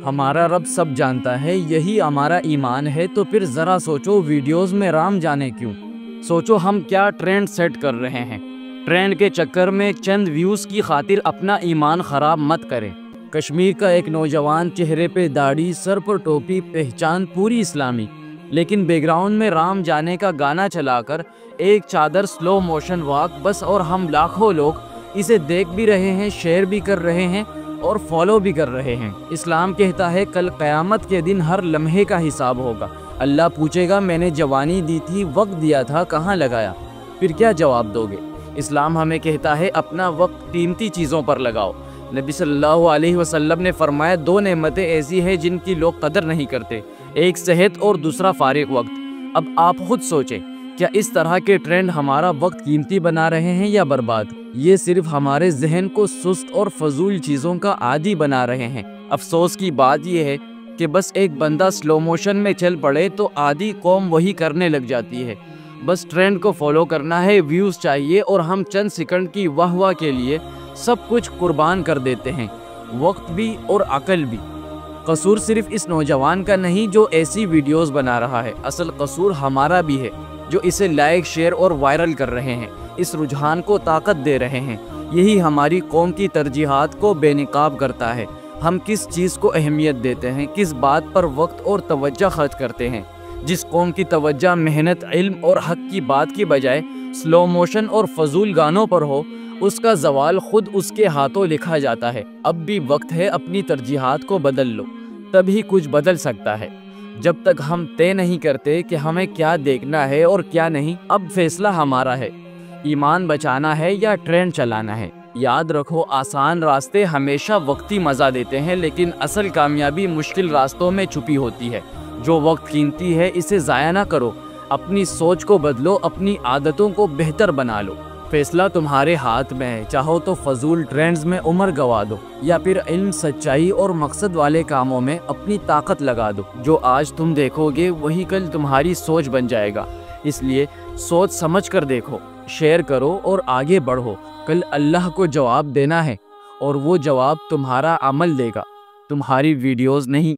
ہمارا رب سب جانتا ہے، یہی ہمارا ایمان ہے۔ تو پھر ذرا سوچو، ویڈیوز میں رام جانے کیوں؟ سوچو ہم کیا ٹرینڈ سیٹ کر رہے ہیں۔ ٹرینڈ کے چکر میں چند ویوز کی خاطر اپنا ایمان خراب مت کریں۔ کشمیر کا ایک نوجوان، چہرے پہ داڑھی، سر پر ٹوپی، پہچان پوری اسلامی، لیکن بیک گراؤنڈ میں رام جانے کا گانا چلا کر ایک چادر سلو موشن واک بس، اور ہم لاکھوں لوگ اسے دیکھ بھی رہے ہیں، شیئر بھی کر رہے ہیں اور فالو بھی کر رہے ہیں۔ اسلام کہتا ہے کل قیامت کے دن ہر لمحے کا حساب ہوگا۔ اللہ پوچھے گا میں نے جوانی دی تھی، وقت دیا تھا، کہاں لگایا؟ پھر کیا جواب دو گے؟ اسلام ہمیں کہتا ہے اپنا وقت قیمتی چیزوں پر لگاؤ۔ نبی صلی اللہ علیہ وسلم نے فرمایا دو نعمتیں ایسی ہیں جن کی لوگ قدر نہیں کرتے، ایک صحت اور دوسرا فارغ وقت۔ اب آپ خود سوچیں، کیا اس طرح کے ٹرینڈ ہمارا وقت قیمتی بنا رہے ہیں یا برباد؟ یہ صرف ہمارے ذہن کو سست اور فضول چیزوں کا عادی بنا رہے ہیں۔ افسوس کی بات یہ ہے کہ بس ایک بندہ سلو موشن میں چل پڑے تو آدھی قوم وہی کرنے لگ جاتی ہے۔ بس ٹرینڈ کو فالو کرنا ہے، ویوز چاہیے، اور ہم چند سیکنڈ کی واہ واہ کے لیے سب کچھ قربان کر دیتے ہیں، وقت بھی اور عقل بھی۔ قصور صرف اس نوجوان کا نہیں جو ایسی ویڈیوز بنا رہا ہے، اصل قصور ہمارا بھی ہے جو اسے لائک، شیئر اور وائرل کر رہے ہیں، اس رجحان کو طاقت دے رہے ہیں۔ یہی ہماری قوم کی ترجیحات کو بے نقاب کرتا ہے۔ ہم کس چیز کو اہمیت دیتے ہیں، کس بات پر وقت اور توجہ خرچ کرتے ہیں۔ جس قوم کی توجہ محنت، علم اور حق کی بات کی بجائے سلو موشن اور فضول گانوں پر ہو، اس کا زوال خود اس کے ہاتھوں لکھا جاتا ہے۔ اب بھی وقت ہے، اپنی ترجیحات کو بدل لو، تبھی کچھ بدل سکتا ہے۔ جب تک ہم طے نہیں کرتے کہ ہمیں کیا دیکھنا ہے اور کیا نہیں، اب فیصلہ ہمارا ہے، ایمان بچانا ہے یا ٹرینڈ چلانا ہے۔ یاد رکھو، آسان راستے ہمیشہ وقتی مزہ دیتے ہیں، لیکن اصل کامیابی مشکل راستوں میں چھپی ہوتی ہے۔ جو وقت قیمتی ہے اسے ضائع نہ کرو، اپنی سوچ کو بدلو، اپنی عادتوں کو بہتر بنا لو۔ فیصلہ تمہارے ہاتھ میں ہے، چاہو تو فضول ٹرینڈز میں عمر گوا دو، یا پھر علم، سچائی اور مقصد والے کاموں میں اپنی طاقت لگا دو۔ جو آج تم دیکھو گے وہی کل تمہاری سوچ بن جائے گا، اس لیے سوچ سمجھ کر دیکھو، شیئر کرو اور آگے بڑھو۔ کل اللہ کو جواب دینا ہے، اور وہ جواب تمہارا عمل دے گا، تمہاری ویڈیوز نہیں۔